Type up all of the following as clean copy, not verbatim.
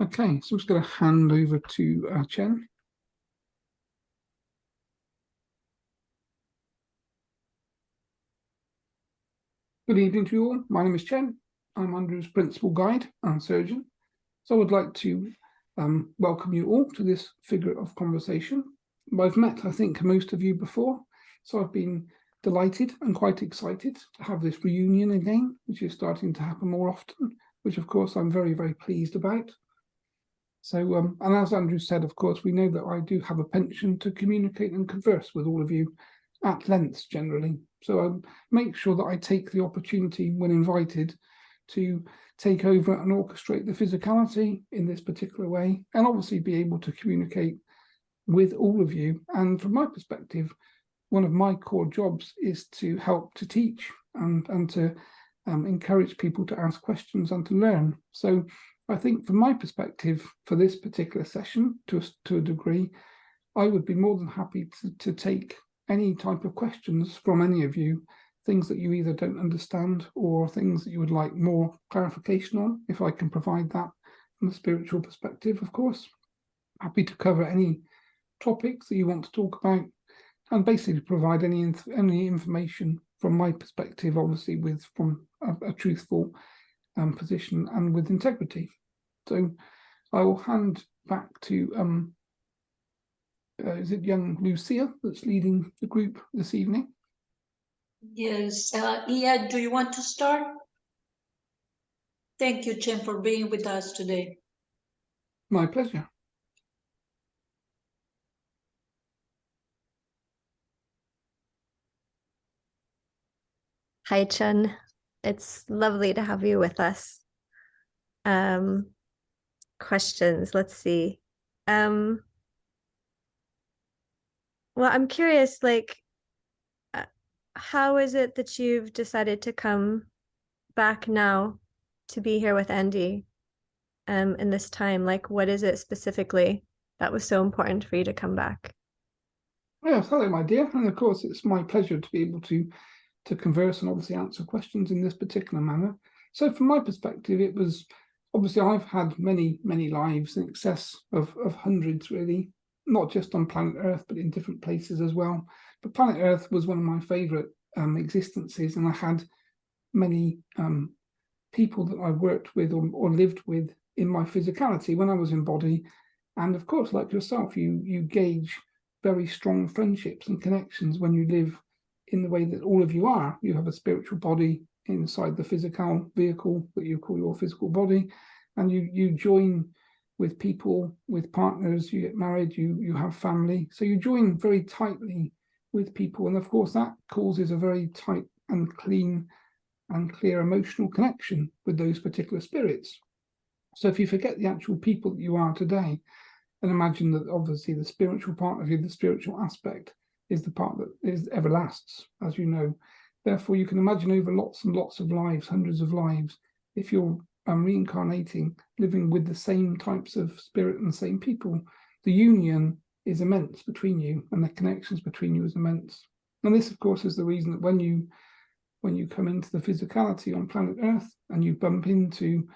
Okay, so I'm just going to hand over to Chen. Good evening to you all. My name is Chen. I'm Andrew's principal guide and surgeon. So I would like to welcome you all to this figure of conversation. I've met, I think, most of you before, so I've been delighted and quite excited to have this reunion again, which is starting to happen more often, which of course I'm very, very pleased about. So, and as Andrew said, of course, we know that I do have a penchant to communicate and converse with all of you at lengths generally. So I make sure that I take the opportunity when invited to take over and orchestrate the physicality in this particular way, and obviously be able to communicate with all of you. And from my perspective, one of my core jobs is to help to teach and to encourage people to ask questions and to learn. So I think from my perspective, for this particular session, to a degree, I would be more than happy to take any type of questions from any of you, things that you either don't understand or things that you would like more clarification on, if I can provide that from a spiritual perspective, of course. Happy to cover any topics that you want to talk about and basically provide any information from my perspective, obviously from a truthful position and with integrity. So I will hand back to is it young Lucia that's leading the group this evening? Yes, Iya, do you want to start? Thank you, Chen, for being with us today. My pleasure. Hi, Chen. It's lovely to have you with us. Questions, let's see. Well, I'm curious, like, how is it that you've decided to come back now to be here with Andy in this time? Like, what is it specifically that was so important for you to come back? Yes, hello, my dear. And of course, it's my pleasure to be able to converse and obviously answer questions in this particular manner. So from my perspective, it was obviously I've had many, many lives in excess of hundreds, really, not just on planet Earth, but in different places as well. But planet Earth was one of my favorite existences, and I had many people that I worked with or lived with in my physicality when I was in body. And of course, like yourself, you gauge very strong friendships and connections when you live in the way that all of you are. You have a spiritual body inside the physical vehicle that you call your physical body, and you join with people, with partners, you get married, you have family, so you join very tightly with people, and of course that causes a very tight and clean and clear emotional connection with those particular spirits. So if you forget the actual people that you are today, and imagine that obviously the spiritual part of you, the spiritual aspect, is the part that is everlasts, as you know. Therefore, you can imagine over lots and lots of lives, hundreds of lives, if you're reincarnating, living with the same types of spirit and the same people, the union is immense between you, and the connections between you is immense. And this, of course, is the reason that when you come into the physicality on planet Earth and you bump into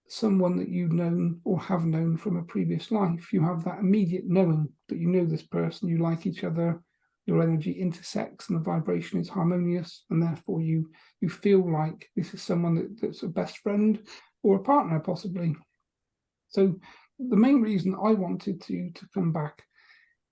someone that you've known or have known from a previous life, you have that immediate knowing that you know this person, you like each other, your energy intersects and the vibration is harmonious, and therefore you feel like this is someone that's a best friend or a partner possibly. So the main reason I wanted to come back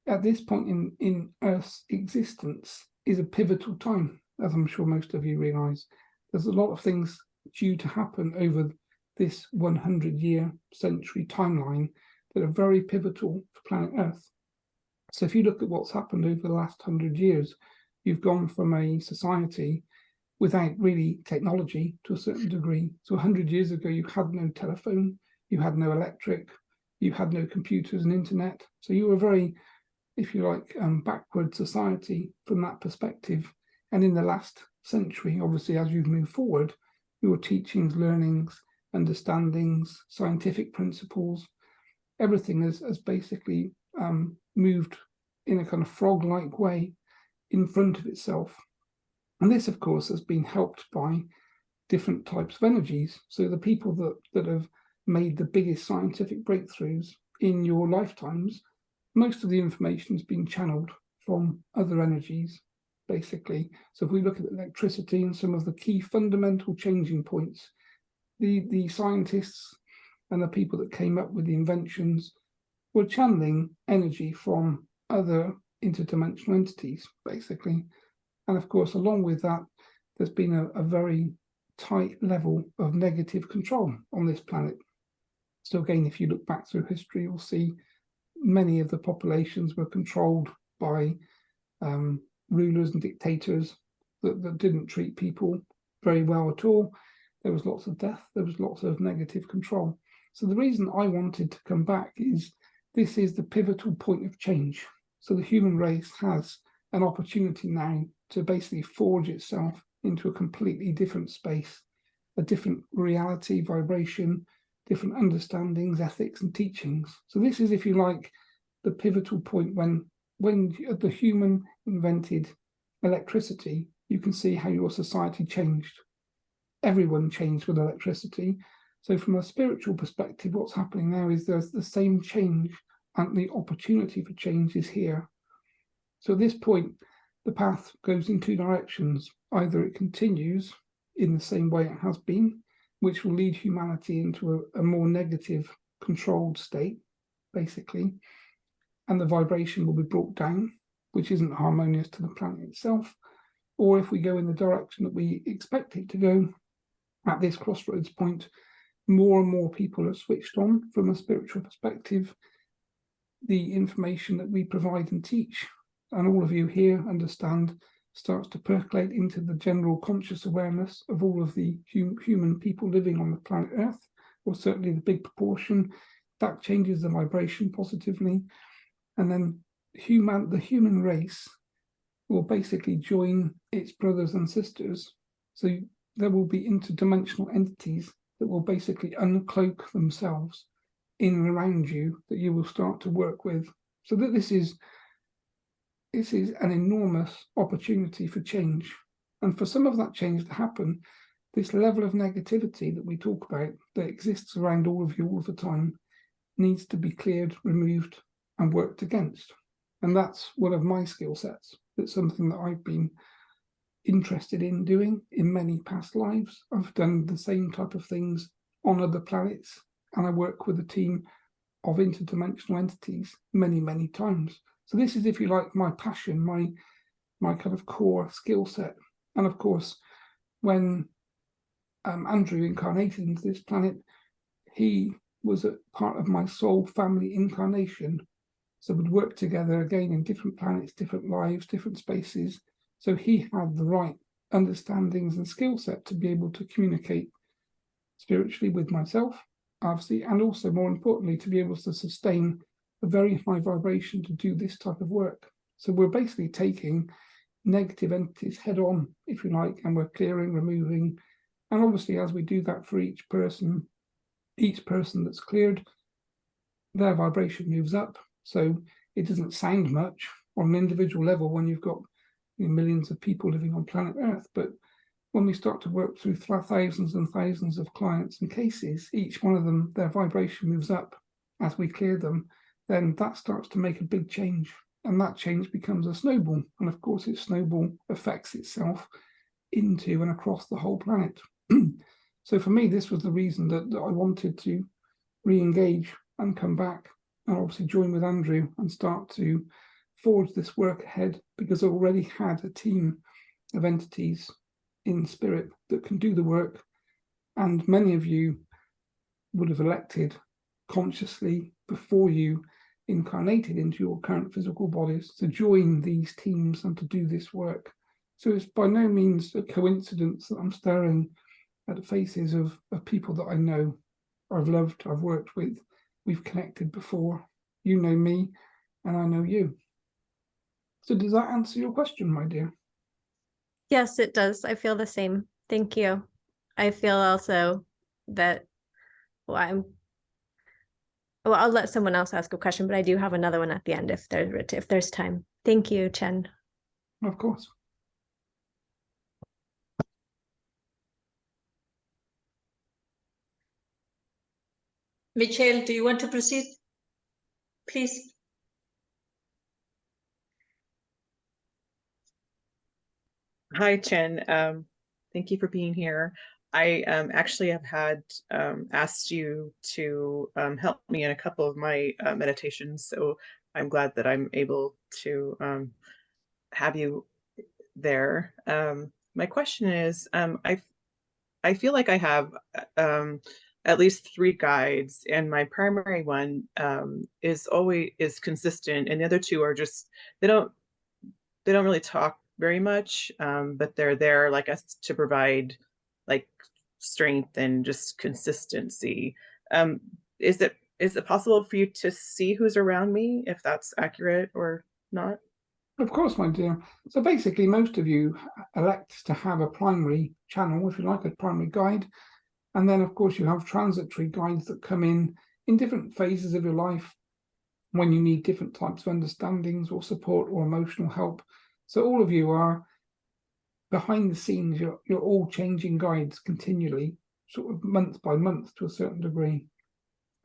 at this point in Earth's existence is a pivotal time, as I'm sure most of you realize. There's a lot of things due to happen over this 100-year century timeline that are very pivotal for planet Earth. So if you look at what's happened over the last 100 years, you've gone from a society without really technology to a certain degree. So 100 years ago, you had no telephone, you had no electric, you had no computers and internet. So you were very, if you like, backward society from that perspective. And in the last century, obviously, as you've moved forward, your teachings, learnings, understandings, scientific principles, everything has basically moved in a kind of frog-like way in front of itself. And this, of course, has been helped by different types of energies. So the people that have made the biggest scientific breakthroughs in your lifetimes, most of the information has been channeled from other energies, basically. So if we look at electricity and some of the key fundamental changing points, the scientists and the people that came up with the inventions were channeling energy from other interdimensional entities, basically. And of course, along with that, there's been a very tight level of negative control on this planet. So again, if you look back through history, you'll see many of the populations were controlled by rulers and dictators that didn't treat people very well at all. There was lots of death, there was lots of negative control. So the reason I wanted to come back is this is the pivotal point of change. So the human race has an opportunity now to basically forge itself into a completely different space, a different reality, vibration, different understandings, ethics, and teachings. So this is, if you like, the pivotal point when the human invented electricity. You can see how your society changed. Everyone changed with electricity. So from a spiritual perspective, what's happening now is there's the same change, and the opportunity for change is here. So at this point, the path goes in two directions. Either it continues in the same way it has been, which will lead humanity into a more negative, controlled state, basically, and the vibration will be brought down, which isn't harmonious to the planet itself. Or if we go in the direction that we expect it to go, at this crossroads point, more and more people are switched on from a spiritual perspective. The information that we provide and teach, and all of you here understand, starts to percolate into the general conscious awareness of all of the human people living on the planet Earth, or certainly the big proportion. That changes the vibration positively. And then the human race will basically join its brothers and sisters. So there will be interdimensional entities that will basically uncloak themselves in and around you that you will start to work with. So that this is an enormous opportunity for change. And for some of that change to happen, this level of negativity that we talk about that exists around all of you all the time needs to be cleared, removed, and worked against. And that's one of my skill sets. It's something that I've been interested in doing in many past lives. I've done the same type of things on other planets, and I work with a team of interdimensional entities many, many times. So this is, if you like, my passion, my kind of core skill set. And of course, when Andrew incarnated into this planet, he was a part of my soul family incarnation. So we'd work together again in different planets, different lives, different spaces. So he had the right understandings and skill set to be able to communicate spiritually with myself, obviously, and also, more importantly, to be able to sustain a very high vibration to do this type of work. So we're basically taking negative entities head on, if you like, and we're clearing, removing. And obviously, as we do that for each person that's cleared, their vibration moves up. So it doesn't sound much on an individual level when you've got millions of people living on planet Earth. But when we start to work through thousands and thousands of clients and cases, each one of them, their vibration moves up as we clear them, then that starts to make a big change. And that change becomes a snowball. And of course, its snowball affects itself into and across the whole planet. So for me, this was the reason that I wanted to re-engage and come back and obviously join with Andrew and start to forge this work ahead, because I already had a team of entities in spirit that can do the work. And many of you would have elected consciously before you incarnated into your current physical bodies to join these teams and to do this work. So it's by no means a coincidence that I'm staring at the faces of people that I know, I've loved, I've worked with, we've connected before. You know me and I know you. So does that answer your question, my dear? Yes, it does. I feel the same. Thank you. I feel also that, well, I'll let someone else ask a question, but I do have another one at the end if there's time. Thank you, Chen. Of course. Michelle, do you want to proceed? Please. Hi, Chen. Thank you for being here. I actually have had asked you to help me in a couple of my meditations, so I'm glad that I'm able to have you there. My question is, I feel like I have at least 3 guides, and my primary one is consistent, and the other 2 are just they don't really talk very much, but they're there like us to provide like strength and just consistency. Is it possible for you to see who's around me, if that's accurate or not? Of course, my dear. So basically, most of you elect to have a primary channel, if you like, a primary guide. And then, of course, you have transitory guides that come in different phases of your life when you need different types of understandings or support or emotional help. So all of you are behind the scenes. You're all changing guides continually, sort of month by month to a certain degree.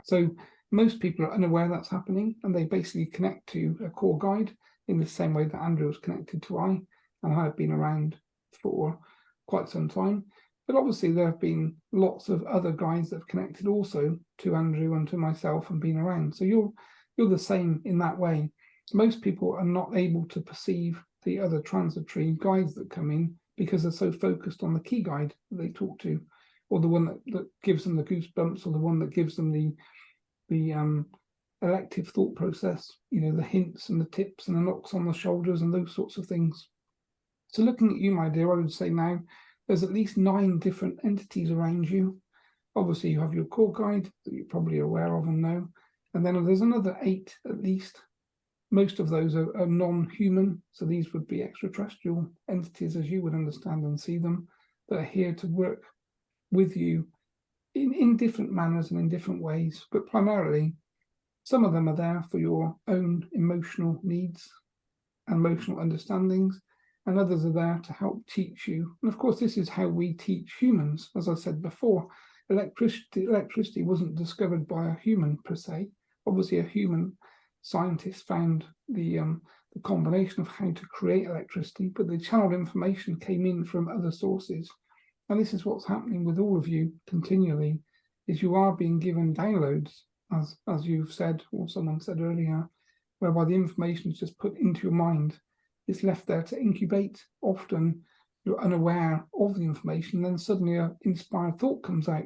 So most people are unaware that's happening, and they basically connect to a core guide in the same way that Andrew was connected to and I have been around for quite some time. But obviously there have been lots of other guides that have connected also to Andrew and to myself and been around. So you're the same in that way. Most people are not able to perceive the other transitory guides that come in because they're so focused on the key guide that they talk to, or the one that gives them the goosebumps, or the one that gives them the elective thought process, the hints and the tips and the knocks on the shoulders and those sorts of things. So looking at you, my dear, I would say now there's at least 9 different entities around you. Obviously, you have your core guide that you're probably aware of and know. And then there's another 8 at least. Most of those are non-human. So these would be extraterrestrial entities as you would understand and see them, that are here to work with you in different manners and in different ways. But primarily, some of them are there for your own emotional needs and emotional understandings, and others are there to help teach you. And of course, this is how we teach humans. As I said before, electricity wasn't discovered by a human per se. Obviously, a human scientist found the combination of how to create electricity, but the channeled information came in from other sources. And this is what's happening with all of you continually, is you are being given downloads, as you've said, or someone said earlier, whereby the information is just put into your mind. It's left there to incubate. Often you're unaware of the information, then suddenly an inspired thought comes out,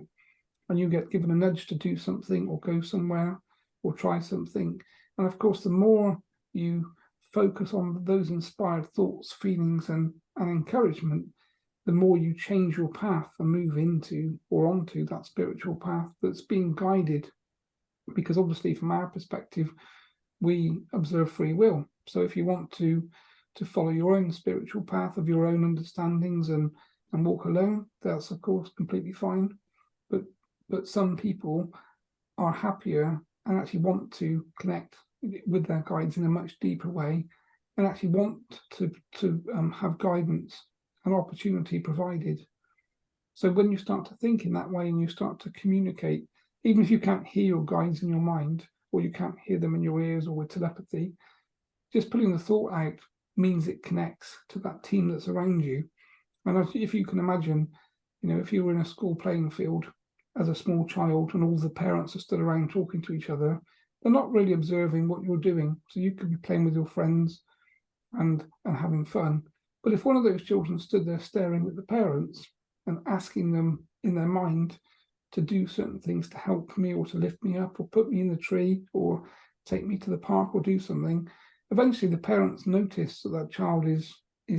and you get given a nudge to do something or go somewhere or try something. And of course, the more you focus on those inspired thoughts, feelings, and encouragement, the more you change your path and move into or onto that spiritual path that's being guided. Because obviously, from our perspective, we observe free will. So if you want to follow your own spiritual path of your own understandings and walk alone, that's of course completely fine. But some people are happier and actually want to connect with their guides in a much deeper way, and actually want to have guidance and opportunity provided. So when you start to think in that way and you start to communicate, even if you can't hear your guides in your mind, or you can't hear them in your ears or with telepathy, just putting the thought out means it connects to that team that's around you. And if you can imagine, if you were in a school playing field as a small child and all the parents are stood around talking to each other, they're not really observing what you're doing. So you could be playing with your friends and having fun. But if one of those children stood there staring at the parents and asking them in their mind to do certain things to help me or to lift me up or put me in the tree or take me to the park or do something, eventually the parents notice that child is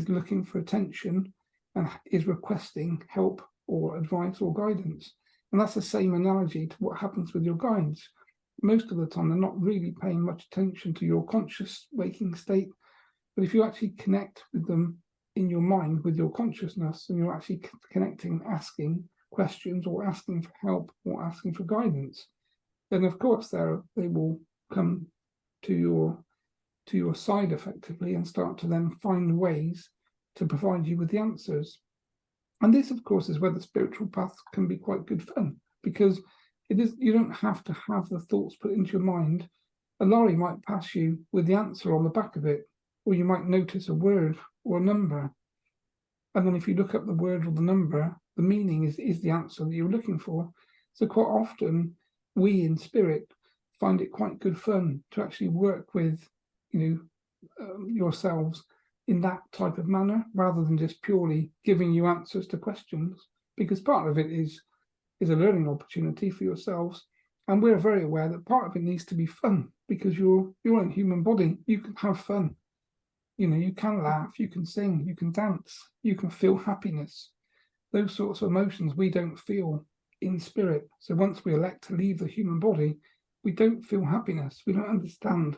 looking for attention and is requesting help or advice or guidance. And that's the same analogy to what happens with your guides. Most of the time, they're not really paying much attention to your conscious waking state. But if you actually connect with them in your mind, with your consciousness, and you're actually connecting, asking questions or asking for help or asking for guidance, then of course they will come to your side effectively and start to then find ways to provide you with the answers. And this, of course, is where the spiritual path can be quite good fun, because You don't have to have the thoughts put into your mind. A lorry might pass you with the answer on the back of it, or you might notice a word or a number. And then if you look up the word or the number, the meaning is the answer that you're looking for. So quite often, we in spirit find it quite good fun to actually work with, yourselves in that type of manner, rather than just purely giving you answers to questions, because part of it is a learning opportunity for yourselves. And we're very aware that part of it needs to be fun, because you're in a human body. You can have fun. You can laugh, you can sing, you can dance, you can feel happiness. Those sorts of emotions we don't feel in spirit. So once we elect to leave the human body, we don't feel happiness. We don't understand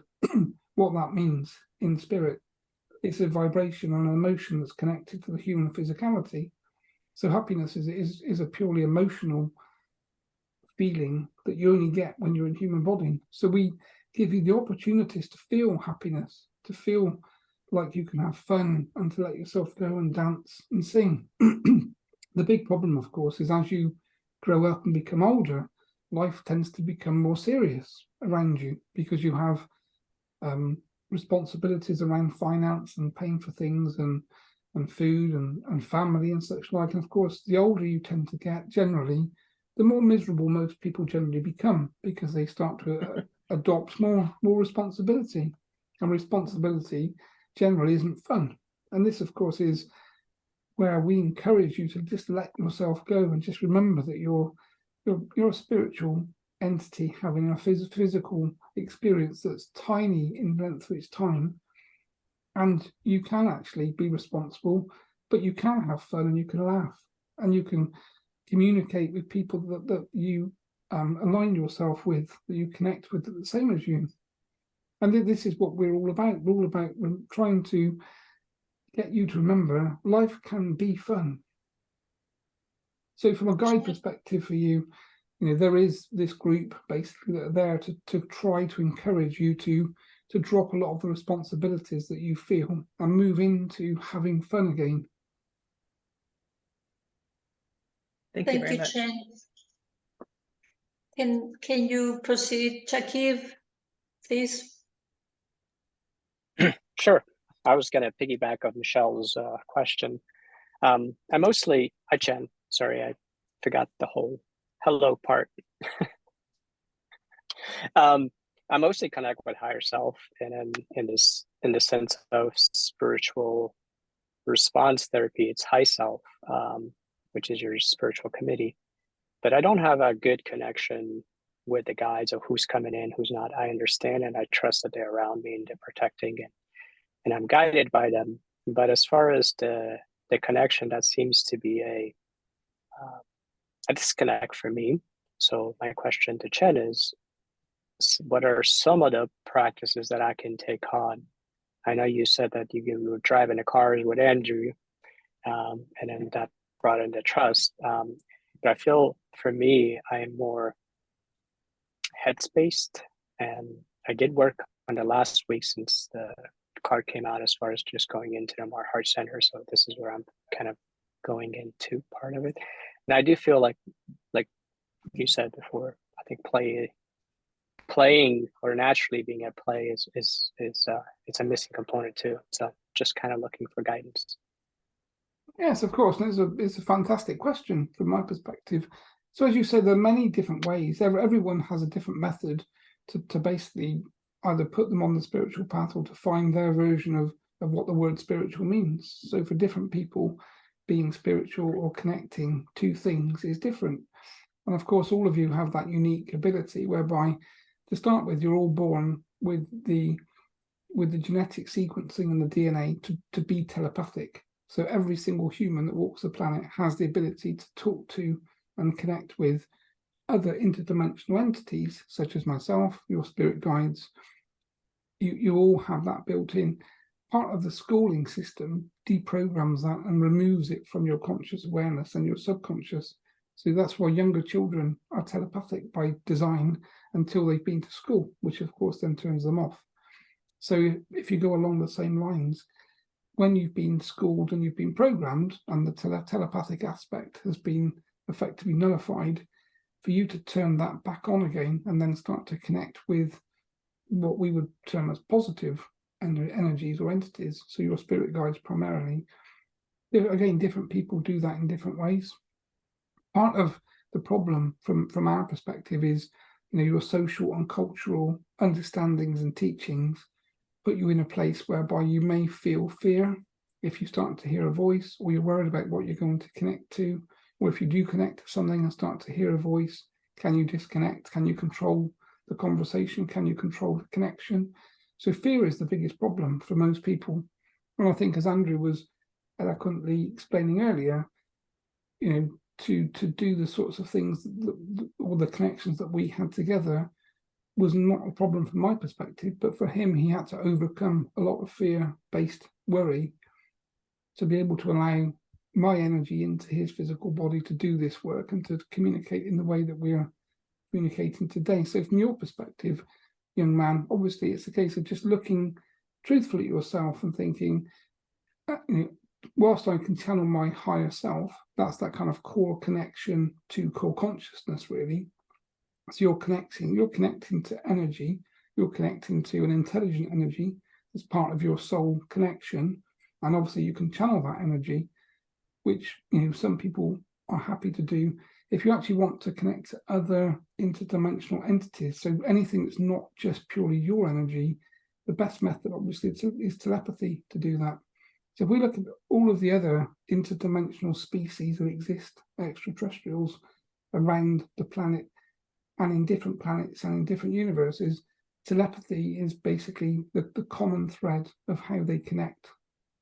what that means in spirit. It's a vibration and an emotion that's connected to the human physicality. So happiness is a purely emotional feeling that you only get when you're in human body. So we give you the opportunities to feel happiness, to feel like you can have fun, and to let yourself go and dance and sing. The big problem, of course, is as you grow up and become older, life tends to become more serious around you, because you have responsibilities around finance and paying for things and food and family and such like. And of course, the older you tend to get, generally, the more miserable most people generally become, because they start to adopt more responsibility. And responsibility generally isn't fun. And this, of course, is where we encourage you to just let yourself go and just remember that you're a spiritual entity having a physical experience that's tiny in length of its time, and you can actually be responsible, but you can have fun and you can laugh and you can communicate with people that you align yourself with, that you connect with, the same as you. And this is what we're all about. We're all about trying to get you to remember life can be fun. So from a guide perspective for you, there is this group basically that are there to try to encourage you to drop a lot of the responsibilities that you feel and move into having fun again. Thank you very much. Chen. Can you proceed, Shakib, please? Sure. I was going to piggyback on Michelle's question. Hi, Chen. Sorry, I forgot the whole hello part. I mostly connect with higher self, and in the sense of spiritual response therapy, it's high self, which is your spiritual committee. But I don't have a good connection with the guides of who's coming in, who's not. I understand and I trust that they're around me and they're protecting, and I'm guided by them. But as far as the connection, that seems to be a disconnect for me. So my question to Chen is, what are some of the practices that I can take on? I know you said that you were driving the cars with Andrew, and then that brought in the trust. But I feel for me, I am more heads-based, and I did work on the last week since the card came out, as far as just going into the more heart center. So this is where I'm kind of going into part of it. And I do feel like you said before, I think playing or naturally being at play is it's a missing component too. So just kind of looking for guidance. Yes, of course. And it's a fantastic question from my perspective. So as you said, there are many different ways. Everyone has a different method to basically either put them on the spiritual path or to find their version of what the word spiritual means. So for different people, being spiritual or connecting to things is different. And of course, all of you have that unique ability whereby, to start with, you're all born with the genetic sequencing and the DNA to be telepathic. So every single human that walks the planet has the ability to talk to and connect with other interdimensional entities, such as myself, your spirit guides. You all have that built in. Part of the schooling system deprograms that and removes it from your conscious awareness and your subconscious. So that's why younger children are telepathic by design until they've been to school, which of course then turns them off. So if you go along the same lines, when you've been schooled and you've been programmed and the telepathic aspect has been effectively nullified, for you to turn that back on again and then start to connect with what we would term as positive energies or entities, so your spirit guides primarily. Again, different people do that in different ways. Part of the problem from our perspective is, your social and cultural understandings and teachings put you in a place whereby you may feel fear if you start to hear a voice, or you're worried about what you're going to connect to, or if you do connect to something and start to hear a voice, can you disconnect? Can you control the conversation? Can you control the connection? So fear is the biggest problem for most people. And I think, as Andrew was eloquently explaining earlier, to do the sorts of things, or the connections that we had together, was not a problem from my perspective, but for him, he had to overcome a lot of fear-based worry to be able to allow my energy into his physical body to do this work and to communicate in the way that we're communicating today. So from your perspective, young man, obviously it's a case of just looking truthfully at yourself and thinking, whilst I can channel my higher self, that's that kind of core connection to core consciousness, really. So you're connecting to energy, you're connecting to an intelligent energy as part of your soul connection. And obviously you can channel that energy, which, some people are happy to do. If you actually want to connect to other interdimensional entities, so anything that's not just purely your energy, the best method, obviously, is telepathy to do that. So if we look at all of the other interdimensional species that exist, extraterrestrials, around the planet and in different planets and in different universes, telepathy is basically the common thread of how they connect.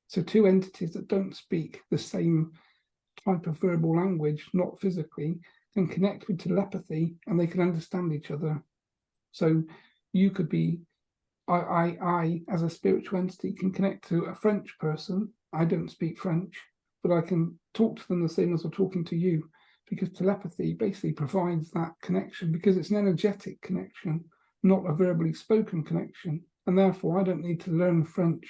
So two entities that don't speak the same type of verbal language, not physically, can connect with telepathy and they can understand each other. So you could be, I as a spiritual entity can connect to a French person. I don't speak French, but I can talk to them the same as I'm talking to you, because telepathy basically provides that connection, because it's an energetic connection, not a verbally spoken connection. And therefore I don't need to learn French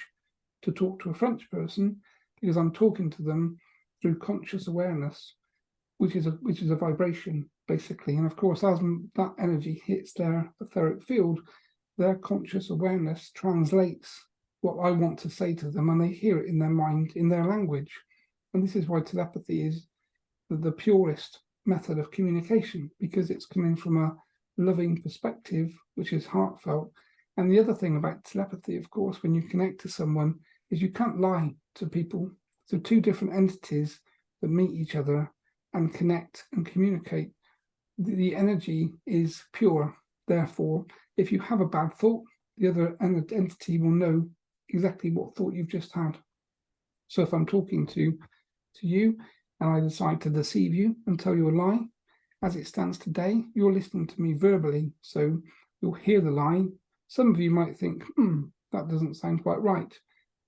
to talk to a French person, because I'm talking to them through conscious awareness, which is a vibration, basically. And of course, as that energy hits their etheric field, their conscious awareness translates what I want to say to them, and they hear it in their mind, in their language. And this is why telepathy is the purest method of communication, because it's coming from a loving perspective, which is heartfelt. And the other thing about telepathy, of course, when you connect to someone, is you can't lie to people. So two different entities that meet each other and connect and communicate, the energy is pure. Therefore, if you have a bad thought, the other entity will know exactly what thought you've just had. So if I'm talking to you and I decide to deceive you and tell you a lie, as it stands today, you're listening to me verbally, so you'll hear the lie. Some of you might think, that doesn't sound quite right,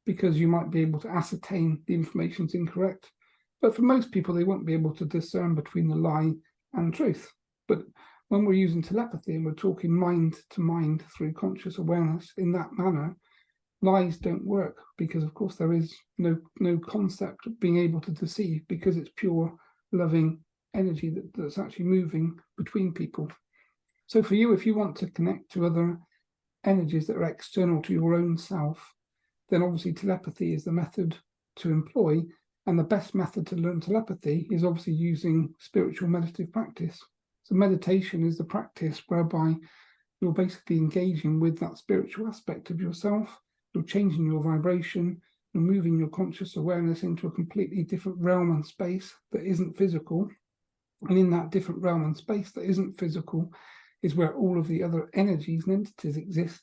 because you might be able to ascertain the information's incorrect. But for most people, they won't be able to discern between the lie and truth. But when we're using telepathy and we're talking mind to mind through conscious awareness in that manner, lies don't work, because of course there is no concept of being able to deceive, because it's pure loving energy that's actually moving between people. So for you, if you want to connect to other energies that are external to your own self, then obviously telepathy is the method to employ. And the best method to learn telepathy is obviously using spiritual meditative practice. So meditation is the practice whereby you're basically engaging with that spiritual aspect of yourself. You're changing your vibration, you're moving your conscious awareness into a completely different realm and space that isn't physical. And in that different realm and space that isn't physical is where all of the other energies and entities exist.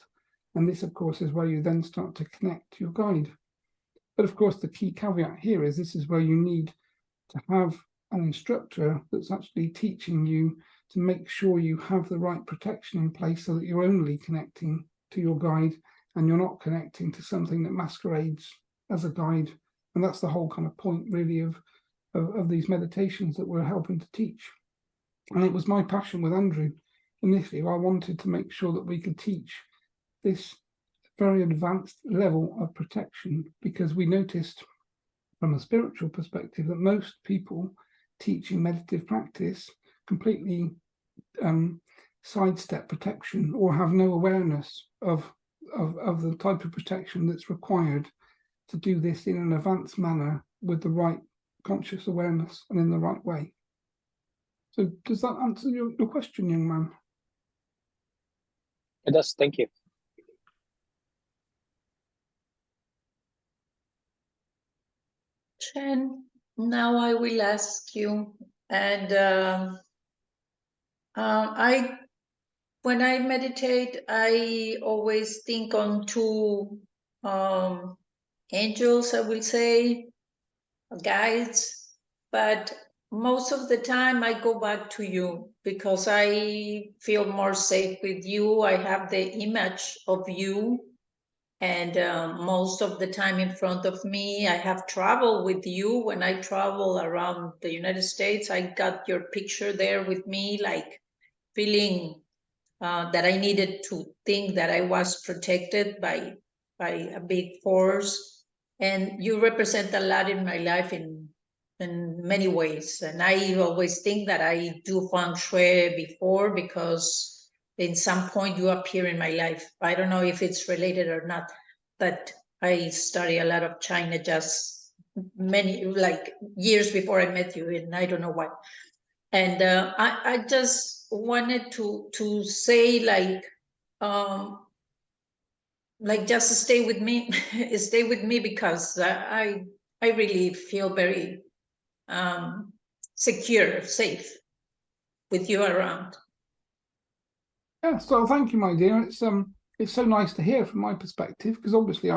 And this, of course, is where you then start to connect to your guide. But of course, the key caveat here is this is where you need to have an instructor that's actually teaching you to make sure you have the right protection in place, so that you're only connecting to your guide and you're not connecting to something that masquerades as a guide. And that's the whole kind of point, really, of these meditations that we're helping to teach. And it was my passion with Andrew. Initially, I wanted to make sure that we could teach this very advanced level of protection, because we noticed from a spiritual perspective that most people teaching meditative practice completely sidestep protection or have no awareness of the type of protection that's required to do this in an advanced manner with the right conscious awareness and in the right way. So does that answer your question, young man? It does. Thank you. Chen, now I will ask you, and when I meditate, I always think on two angels, I will say, guides, but most of the time I go back to you because I feel more safe with you. I have the image of you, and most of the time in front of me. I have traveled with you. When I travel around the United States, I got your picture there with me, like feeling that I needed to think that I was protected by a big force. And you represent a lot in my life in many ways. And I always think that I do feng shui before because in some point you appear in my life. I don't know if it's related or not, but I study a lot of China just many, like years before I met you, and I don't know why. And I just wanted to say just stay with me, stay with me, because I really feel very secure, safe with you around. Yeah, so thank you, my dear. It's so nice to hear from my perspective, because obviously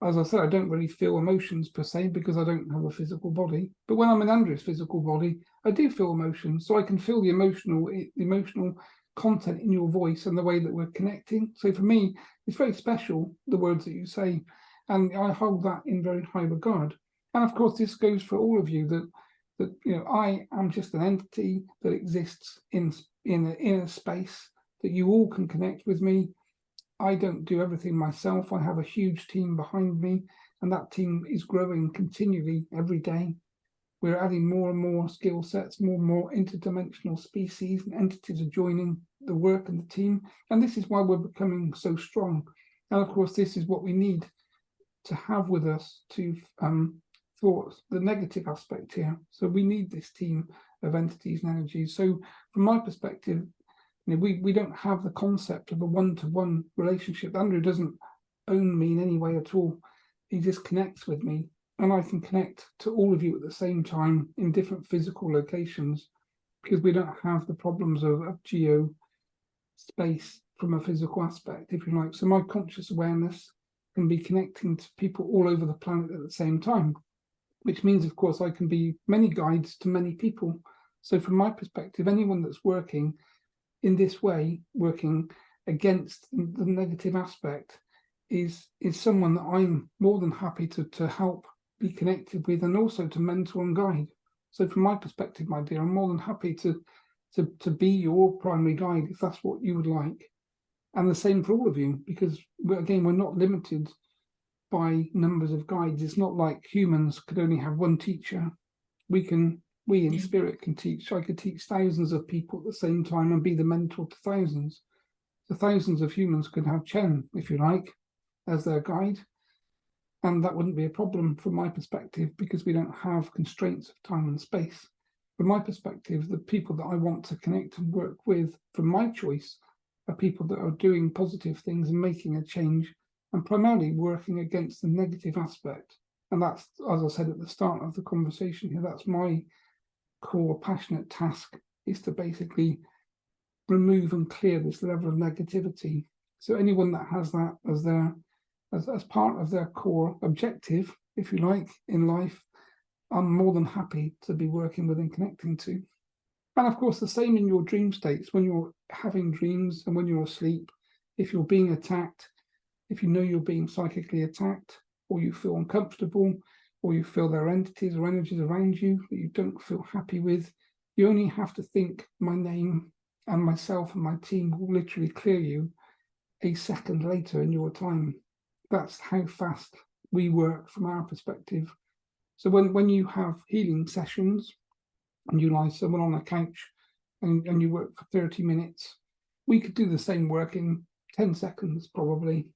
as I said, I don't really feel emotions per se because I don't have a physical body. But when I'm in Andrew's physical body, I do feel emotions. So I can feel the emotional content in your voice and the way that we're connecting. So for me, it's very special, the words that you say, and I hold that in very high regard. And of course, this goes for all of you, that I am just an entity that exists in a space that you all can connect with me. I don't do everything myself. I have a huge team behind me, and that team is growing continually every day. We're adding more and more skill sets, more and more interdimensional species and entities are joining the work and the team. And this is why we're becoming so strong. And of course, this is what we need to have with us to for the negative aspect here. So we need this team of entities and energies. So from my perspective, we don't have the concept of a one-to-one relationship. Andrew doesn't own me in any way at all. He just connects with me, and I can connect to all of you at the same time in different physical locations, because we don't have the problems of geo space from a physical aspect, if you like. So my conscious awareness can be connecting to people all over the planet at the same time, which means, of course, I can be many guides to many people. So from my perspective, anyone that's working in this way, working against the negative aspect, is someone that I'm more than happy to help be connected with, and also to mentor and guide. So from my perspective, my dear, I'm more than happy to be your primary guide if that's what you would like. And the same for all of you, because again, we're not limited by numbers of guides. It's not like humans could only have one teacher. We in spirit can teach. I could teach thousands of people at the same time and be the mentor to thousands. So thousands of humans could have Chen, if you like, as their guide. And that wouldn't be a problem from my perspective, because we don't have constraints of time and space. From my perspective, the people that I want to connect and work with, from my choice, are people that are doing positive things and making a change, and primarily working against the negative aspect. And that's, as I said at the start of the conversation here, that's my core passionate task, is to basically remove and clear this level of negativity. So anyone that has that as part of their core objective, if you like, in life, I'm more than happy to be working with and connecting to. And of course, the same in your dream states, when you're having dreams and when you're asleep, if you're being attacked, if you know you're being psychically attacked, or you feel uncomfortable, or you feel there are entities or energies around you that you don't feel happy with, you only have to think my name, and myself and my team will literally clear you a second later in your time. That's how fast we work from our perspective. So when you have healing sessions and you lie someone on a couch and you work for 30 minutes, we could do the same work in 10 seconds probably.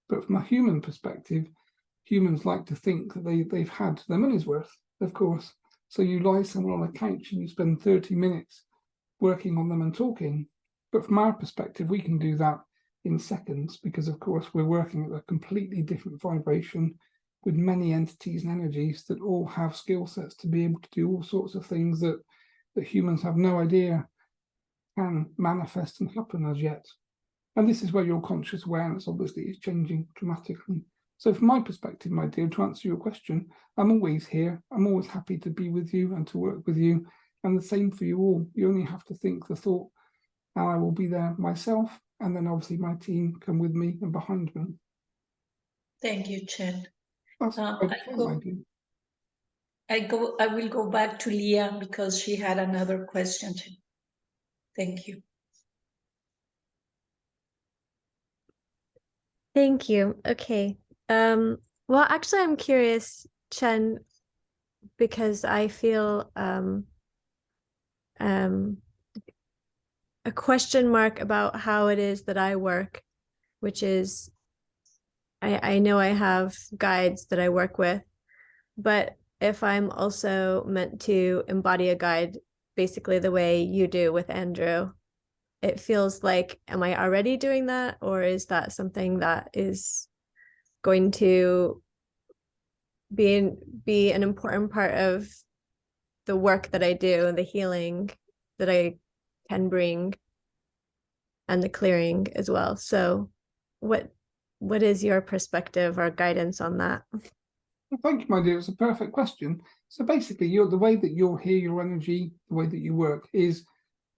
But from a human perspective, humans like to think that they've had their money's worth, of course. So you lie somewhere on a couch and you spend 30 minutes working on them and talking. But from our perspective, we can do that in seconds because, of course, we're working at a completely different vibration with many entities and energies that all have skill sets to be able to do all sorts of things that humans have no idea can manifest and happen as yet. And this is where your conscious awareness obviously is changing dramatically. So from my perspective, my dear, to answer your question, I'm always here. I'm always happy to be with you and to work with you. And the same for you all. You only have to think the thought, and I will be there myself. And then obviously my team come with me and behind me. Thank you, Chen. That's I will go back to Leah because she had another question. Thank you. Thank you. Okay. Well, actually, I'm curious, Chen, because I feel a question mark about how it is that I work, which is I know I have guides that I work with, but if I'm also meant to embody a guide basically the way you do with Andrew, it feels like, am I already doing that? Or is that something that is going to be an important part of the work that I do and the healing that I can bring and the clearing as well? So what is your perspective or guidance on that? Well, thank you, my dear. It's a perfect question. So basically, the way that you're here, your energy, the way that you work is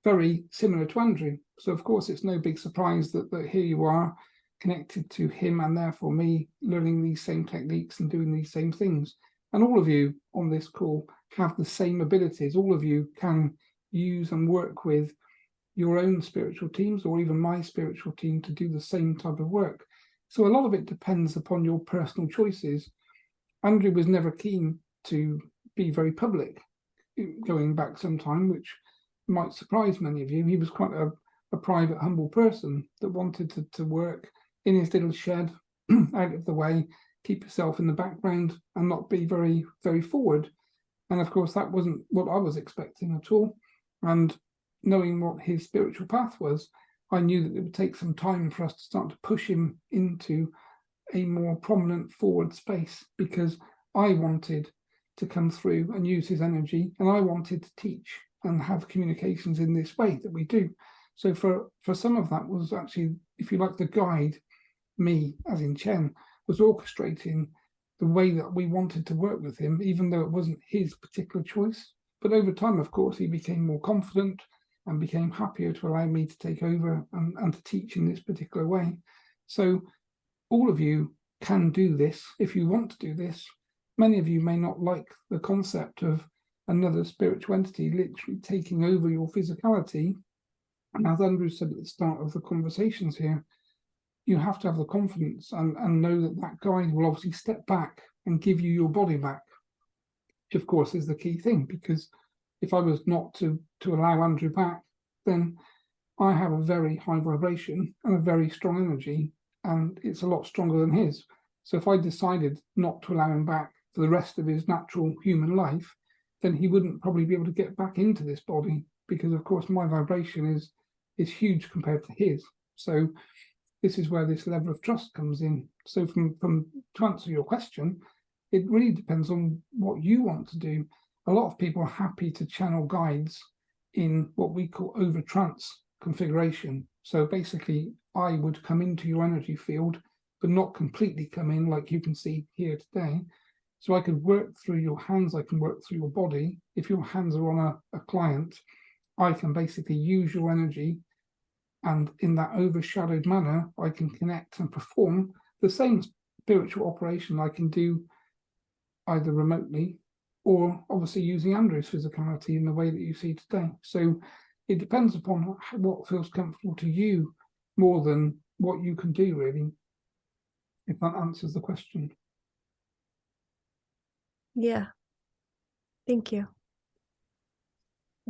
very similar to Andrew. So of course, it's no big surprise that here you are connected to him and therefore me, learning these same techniques and doing these same things. And all of you on this call have the same abilities. All of you can use and work with your own spiritual teams or even my spiritual team to do the same type of work. So a lot of it depends upon your personal choices. Andrew was never keen to be very public going back some time, which might surprise many of you. He was quite a private, humble person that wanted to work in his little shed, out of the way, keep himself in the background and not be very, very forward. And of course, that wasn't what I was expecting at all. And knowing what his spiritual path was, I knew that it would take some time for us to start to push him into a more prominent forward space, because I wanted to come through and use his energy, and I wanted to teach and have communications in this way that we do. So for some of that was actually, if you like, the guide, me, as in Chen, was orchestrating the way that we wanted to work with him, even though it wasn't his particular choice. But over time, of course, he became more confident and became happier to allow me to take over and to teach in this particular way. So all of you can do this if you want to do this. Many of you may not like the concept of another spiritual entity literally taking over your physicality. And as Andrew said at the start of the conversations here, you have to have the confidence and know that that guide will obviously step back and give you your body back, which of course is the key thing, because if I was not to allow Andrew back, then I have a very high vibration and a very strong energy, and it's a lot stronger than his. So if I decided not to allow him back for the rest of his natural human life, then he wouldn't probably be able to get back into this body, because of course my vibration is huge compared to his. So this is where this level of trust comes in. So to answer your question, it really depends on what you want to do. A lot of people are happy to channel guides in what we call over trance configuration. So basically, I would come into your energy field, but not completely come in like you can see here today. So I could work through your hands, I can work through your body. If your hands are on a client, I can basically use your energy, and in that overshadowed manner, I can connect and perform the same spiritual operation I can do either remotely or obviously using Andrew's physicality in the way that you see today. So it depends upon what feels comfortable to you more than what you can do, really, if that answers the question. Yeah. Thank you.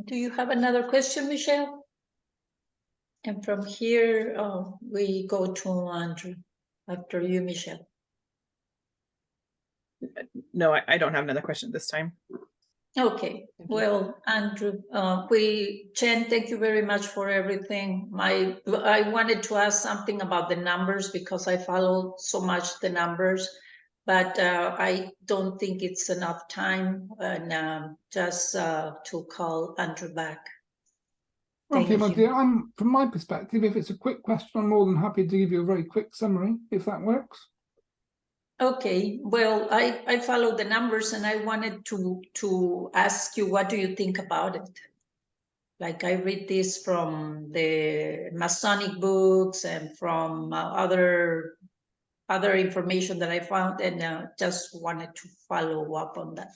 Do you have another question, Michelle? And from here, we go to Andrew. After you, Michelle. No, I don't have another question this time. Okay, well, Andrew, Chen, thank you very much for everything. I wanted to ask something about the numbers because I follow so much the numbers, but I don't think it's enough time, and just to call Andrew back. Okay, Thank my you. dear, from my perspective, if it's a quick question, I'm more than happy to give you a very quick summary, if that works. Okay, well, I follow the numbers and I wanted to ask you, what do you think about it? Like, I read this from the Masonic books and from other information that I found, and just wanted to follow up on that.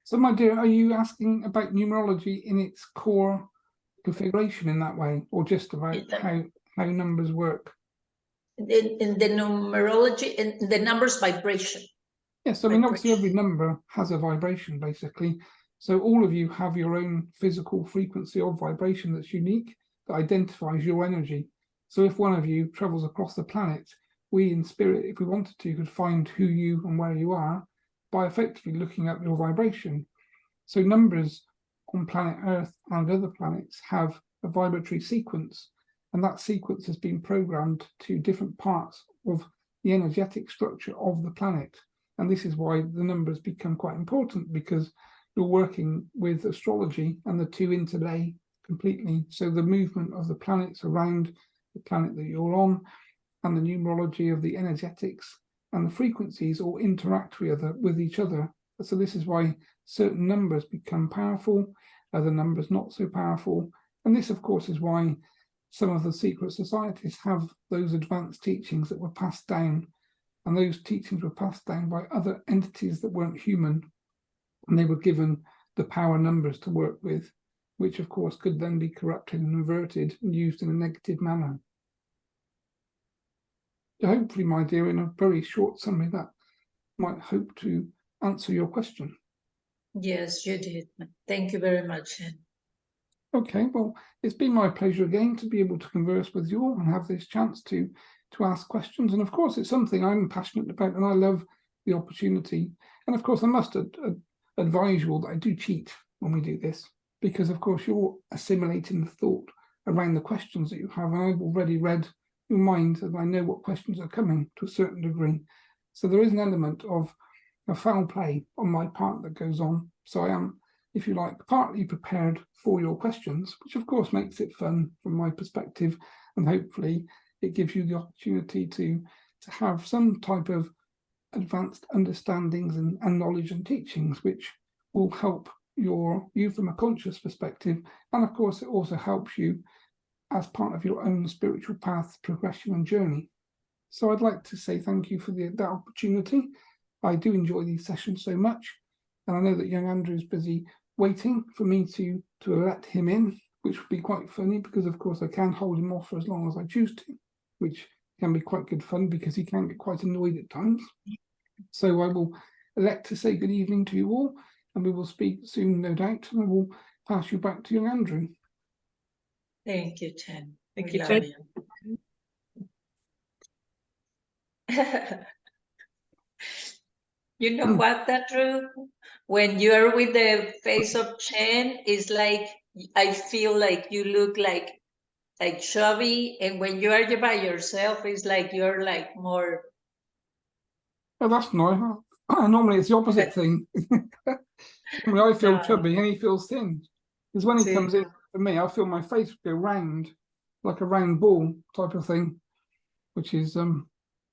So, my dear, are you asking about numerology in its core configuration in that way, or just about how numbers work? In the numerology, in the numbers vibration. Yes, I mean, obviously every number has a vibration, basically. So all of you have your own physical frequency of vibration that's unique, that identifies your energy. So if one of you travels across the planet, we in spirit, if we wanted to, could find who you and where you are by effectively looking at your vibration. So numbers on planet Earth and other planets have a vibratory sequence, and that sequence has been programmed to different parts of the energetic structure of the planet. And this is why the numbers become quite important, because you're working with astrology and the two interlay completely. So the movement of the planets around the planet that you're on and the numerology of the energetics and the frequencies all interact with each other. So this is why certain numbers become powerful, other numbers not so powerful. And this, of course, is why some of the secret societies have those advanced teachings that were passed down. And those teachings were passed down by other entities that weren't human. And they were given the power numbers to work with, which, of course, could then be corrupted and inverted and used in a negative manner. So hopefully, my dear, in a very short summary, that might hope to answer your question. Yes, you did. Thank you very much, Chen. Okay, well, it's been my pleasure again to be able to converse with you all and have this chance to ask questions. And of course, it's something I'm passionate about, and I love the opportunity. And of course, I must advise you all that I do cheat when we do this, because of course you're assimilating the thought around the questions that you have, and I've already read your mind, and I know what questions are coming to a certain degree. So there is an element of a foul play on my part that goes on. So I am, if you like, partly prepared for your questions, which of course makes it fun from my perspective, and hopefully it gives you the opportunity to have some type of advanced understandings and knowledge and teachings, which will help you from a conscious perspective. And of course, it also helps you as part of your own spiritual path, progression and journey. So I'd like to say thank you for that opportunity. I do enjoy these sessions so much. And I know that young Andrew is busy waiting for me to let him in, which would be quite funny, because of course I can hold him off for as long as I choose to, which can be quite good fun because he can get quite annoyed at times. So I will elect to say good evening to you all, and we will speak soon, no doubt, and I will pass you back to young Andrew. Thank you, Chen. Thank We you, love Chen. You know what, Andrew? When you're with the face of Chen, it's like, I feel like you look like chubby, and when you are by yourself, it's like you're like more. Oh, that's nice. Normally it's the opposite thing. Normally I feel chubby and he feels thin. Because when he comes in for me, I feel my face go round, like a round ball type of thing, which is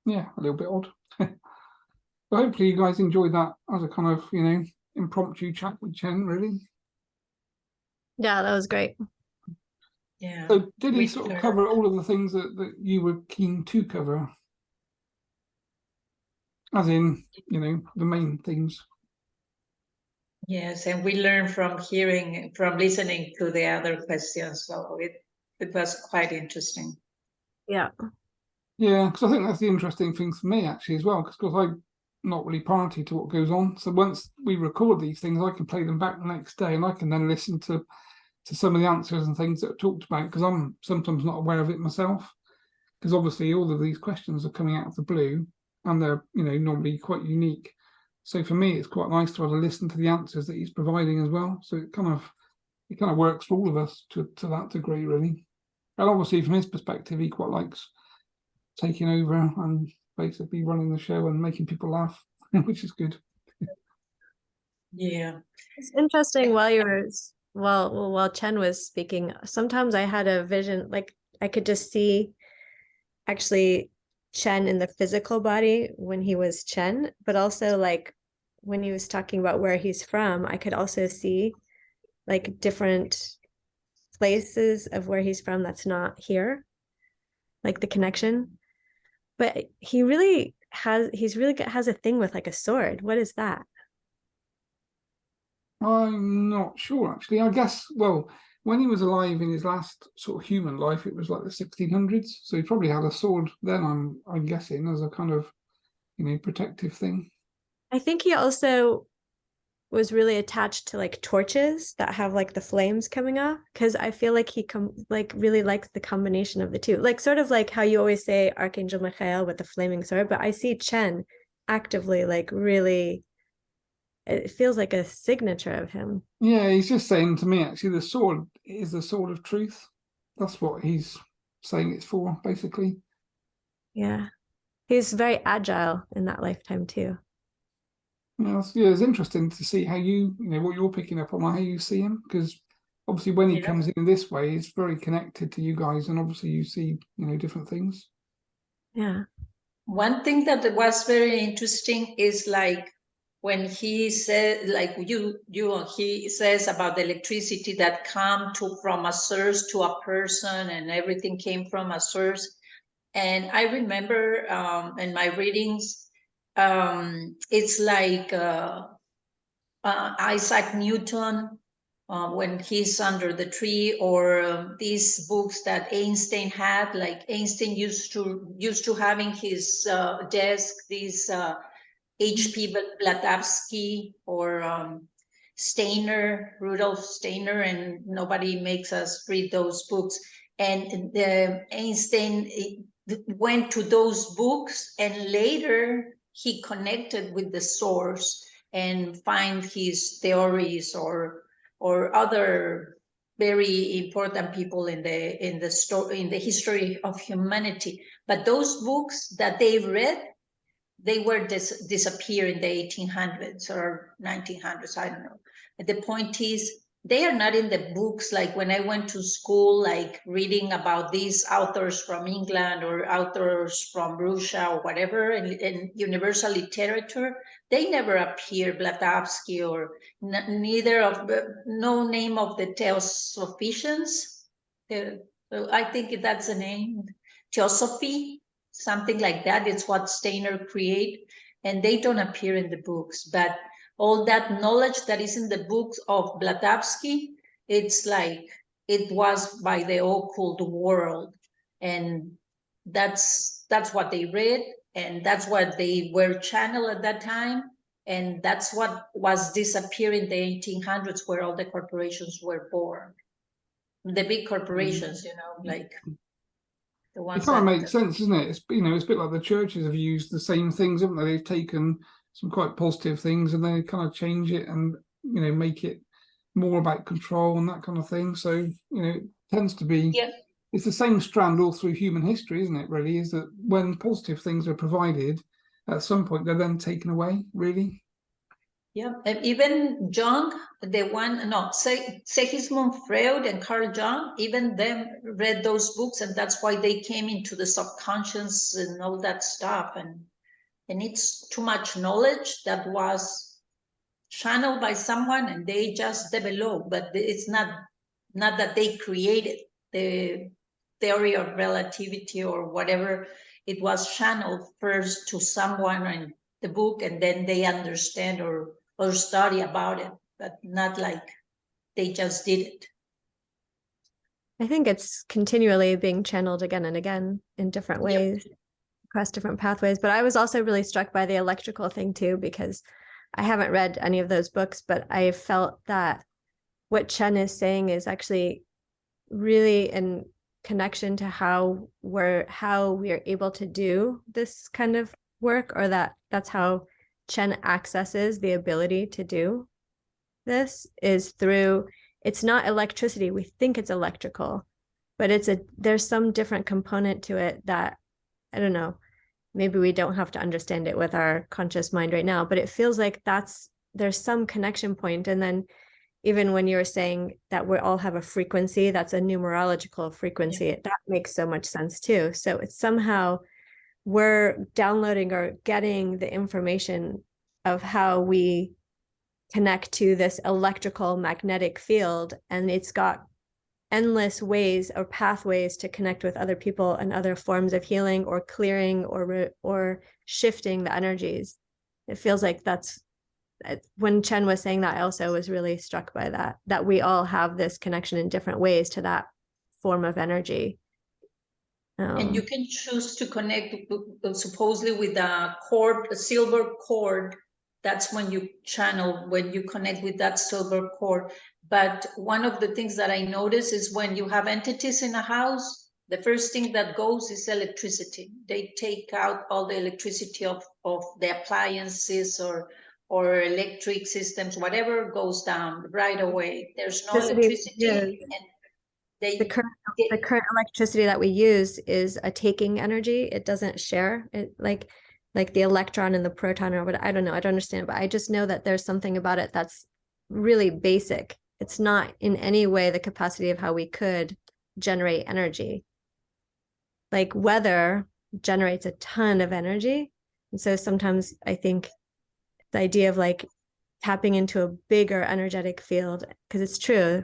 yeah, a little bit odd. But hopefully you guys enjoyed that as a kind of, impromptu chat with Chen, really. Yeah, that was great. Yeah. So did he sort of cover all of the things that you were keen to cover? As in, the main things. Yes, and we learn from listening to the other questions. So it was quite interesting. Yeah. Yeah, because I think that's the interesting thing for me actually as well. Because I not really party to what goes on. So once we record these things, I can play them back the next day, and I can then listen to some of the answers and things that are talked about, because I'm sometimes not aware of it myself. Because obviously all of these questions are coming out of the blue, and they're, you know, normally quite unique. So for me, it's quite nice to have to listen to the answers that he's providing as well. So it kind of works for all of us to that degree, really. And obviously from his perspective, he quite likes taking over and basically running the show and making people laugh, which is good. Yeah. It's interesting while Chen was speaking, sometimes I had a vision, like I could just see actually Chen in the physical body when he was Chen, but also like when he was talking about where he's from, I could also see like different places of where he's from that's not here, like the connection. But he's really has a thing with like a sword. What is that? I'm not sure, actually. I guess, well, when he was alive in his last sort of human life, it was like the 1600s. So he probably had a sword then, I'm guessing, as a kind of, you know, protective thing. I think he also was really attached to like torches that have like the flames coming off, because I feel like he really likes the combination of the two, like sort of like how you always say Archangel Michael with the flaming sword, but I see Chen actively like really, it feels like a signature of him. Yeah, he's just saying to me, actually, the sword is the sword of truth. That's what he's saying it's for, basically. Yeah, he's very agile in that lifetime too. Yeah, it's interesting to see how you know, what you're picking up on, how you see him, because obviously when he comes in this way, it's very connected to you guys, and obviously you see, you know, different things. Yeah. One thing that was very interesting is like when he said, like he says about the electricity that come from a source to a person, and everything came from a source. And I remember in my readings, it's like Isaac Newton when he's under the tree, or these books that Einstein had. Like Einstein used to have in his desk these H.P. Blavatsky or Steiner, Rudolf Steiner, and nobody makes us read those books. And Einstein went to those books, and later he connected with the source and find his theories or other very important people in the history of humanity. But those books that they read, they were disappear in the 1800s or 1900s, I don't know. But the point is, they are not in the books. Like when I went to school, like reading about these authors from England or authors from Russia or whatever, in universal literature, they never appear. Blavatsky or neither of no name of the Theosophicians. I think that's the name, Theosophy, something like that. It's what Steiner create, and they don't appear in the books. But all that knowledge that is in the books of Blavatsky, it's like it was by the occult world, and that's what they read, and that's what they were channeled at that time, and that's what was disappearing in the 1800s, where all the corporations were born, the big corporations, you know, like the ones It kind of that makes sense, doesn't it? It's, you know, it's a bit like the churches have used the same things, haven't they? They've taken some quite positive things and they kind of change it and, you know, make it more about control and that kind of thing. So, you know, it tends to be, it's the same strand all through human history, isn't it, really? Is that when positive things are provided, at some point they're then taken away, really. Yeah, and even Jung, Sigismund Freud and Carl Jung, even them read those books, and that's why they came into the subconscious and all that stuff. And it's too much knowledge that was channeled by someone, and they just developed. But it's not that they created the theory of relativity or whatever. It was channeled first to someone in the book, and then they understand or study about it, but not like they just did it. I think it's continually being channeled again and again in different ways. across different pathways. But I was also really struck by the electrical thing too, because I haven't read any of those books, but I felt that what Chen is saying is actually really in connection to how we are able to do this kind of work, or that's how Chen accesses the ability to do this, is through, it's not electricity. We think it's electrical, but there's some different component to it that, I don't know, maybe we don't have to understand it with our conscious mind right now, but it feels like there's some connection point. And then even when you're saying that we all have a frequency, that's a numerological frequency, that makes so much sense too. So it's somehow we're downloading or getting the information of how we connect to this electrical magnetic field, and it's got endless ways or pathways to connect with other people and other forms of healing or clearing or shifting the energies. It feels like that's, when Chen was saying that, I also was really struck by that we all have this connection in different ways to that form of energy. And you can choose to connect supposedly with a cord, a silver cord. That's when you channel, when you connect with that silver cord. But one of the things that I notice is when you have entities in a house, the first thing that goes is electricity. They take out all the electricity of the appliances or electric systems, whatever goes down right away. There's no electricity. And the current electricity that we use is a taking energy. It doesn't share it, like the electron and the proton, or what, I don't know, I don't understand, but I just know that there's something about it that's really basic. It's not in any way the capacity of how we could generate energy. Like weather generates a ton of energy. And so sometimes I think the idea of like tapping into a bigger energetic field, because it's true,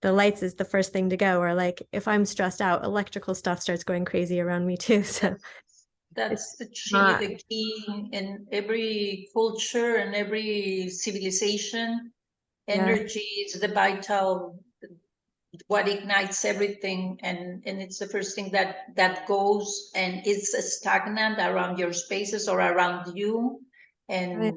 the lights is the first thing to go, or like if I'm stressed out, electrical stuff starts going crazy around me too. So that's the key in every culture and every civilization. Energy is the vital, what ignites everything, and it's the first thing that goes and is stagnant around your spaces or around you, and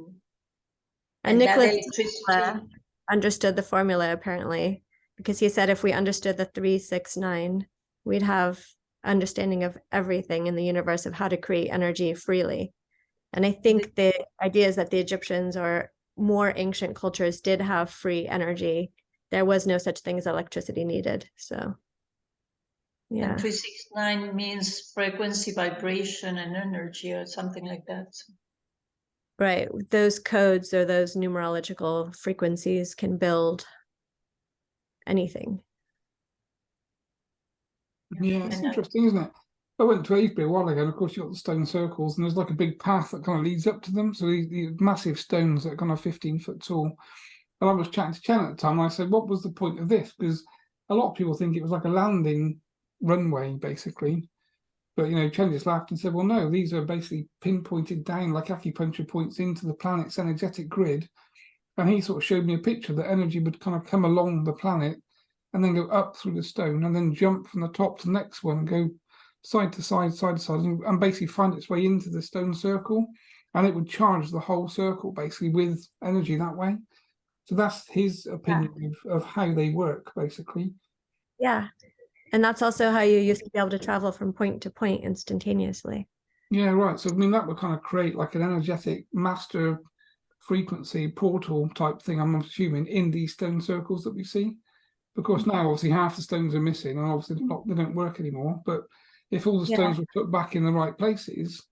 Nicholas that electricity understood the formula apparently, because he said if we understood the 369, we'd have understanding of everything in the universe of how to create energy freely. And I think the idea is that the Egyptians or more ancient cultures did have free energy. There was no such thing as electricity needed. So yeah. And 369 means frequency, vibration, and energy, or something like that. Right. Those codes or those numerological frequencies can build anything. Yeah, it's interesting, isn't it? I went to Avebury a while ago, and of course you've got the stone circles, and there's like a big path that kind of leads up to them. So these massive stones that are kind of 15 foot tall. And I was chatting to Chen at the time, and I said, what was the point of this? Because a lot of people think it was like a landing runway, basically. But, you know, Chen just laughed and said, well, no, these are basically pinpointed down like acupuncture points into the planet's energetic grid. And he sort of showed me a picture that energy would kind of come along the planet and then go up through the stone and then jump from the top to the next one and go side to side, and basically find its way into the stone circle. And it would charge the whole circle basically with energy that way. So that's his opinion of how they work, basically. Yeah. And that's also how you used to be able to travel from point to point instantaneously. Yeah, right. So, I mean, that would kind of create like an energetic master frequency portal type thing, I'm assuming, in these stone circles that we see. Of course, now obviously half the stones are missing, and obviously they don't work anymore. But if all the stones were put back in the right places,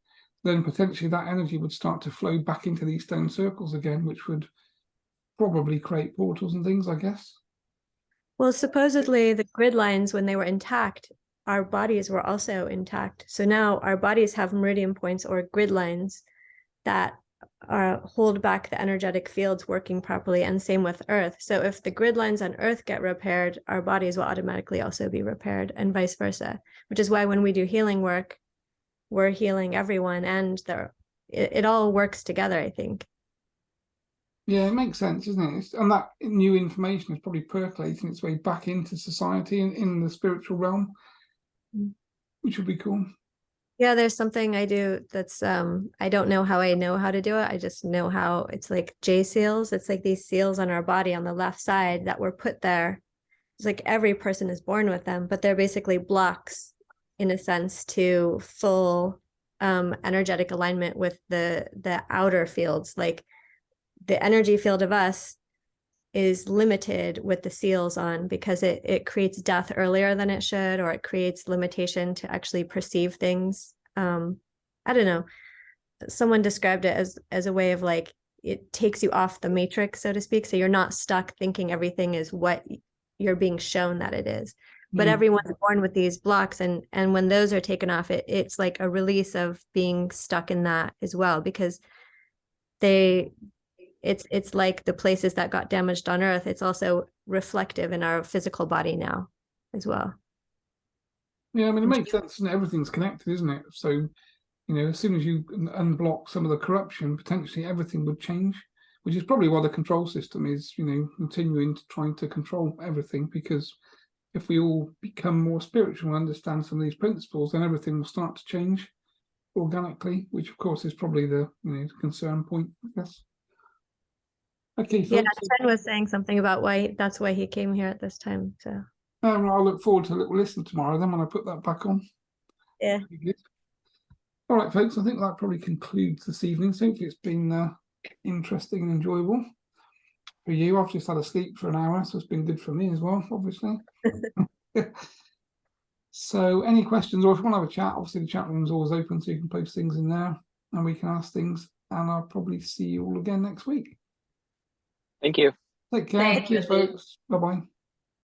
then potentially that energy would start to flow back into these stone circles again, which would probably create portals and things, I guess. Well, supposedly the grid lines, when they were intact, our bodies were also intact. So now our bodies have meridian points or grid lines that hold back the energetic fields working properly, and same with Earth. So if the grid lines on Earth get repaired, our bodies will automatically also be repaired, and vice versa, which is why when we do healing work, we're healing everyone, and it all works together, I think. Yeah, it makes sense, doesn't it? And that new information is probably percolating its way back into society and in the spiritual realm, which would be cool. Yeah, there's something I do that's I don't know how I know how to do it. I just know how it's like J seals. It's like these seals on our body on the left side that were put there. It's like every person is born with them, but they're basically blocks in a sense to full energetic alignment with the outer fields. Like the energy field of us is limited with the seals on because it creates death earlier than it should, or it creates limitation to actually perceive things. I don't know. Someone described it as a way of like, it takes you off the matrix, so to speak. So you're not stuck thinking everything is what you're being shown that it is. But everyone's born with these blocks, and when those are taken off, it's like a release of being stuck in that as well, because it's like the places that got damaged on Earth, it's also reflective in our physical body now as well. Yeah, I mean, it makes sense, and everything's connected, isn't it? So, you know, as soon as you unblock some of the corruption, potentially everything would change, which is probably why the control system is, you know, continuing to trying to control everything, because if we all become more spiritual and understand some of these principles, then everything will start to change organically, which of course is probably the, you know, concern point, I guess. Okay, folks. Yeah, Chen was saying something about why that's why he came here at this time. So I'll look forward to a little listen tomorrow then when I put that back on. Yeah. Good. All right, folks, I think that probably concludes this evening. So hopefully it's been interesting and enjoyable for you. I've just had a sleep for an hour, so it's been good for me as well, obviously. So any questions, or if you want to have a chat, obviously the chat room's always open, so you can post things in there and we can ask things, and I'll probably see you all again next week. Thank you. Take care. Thank Cheers, you. folks. Bye-bye.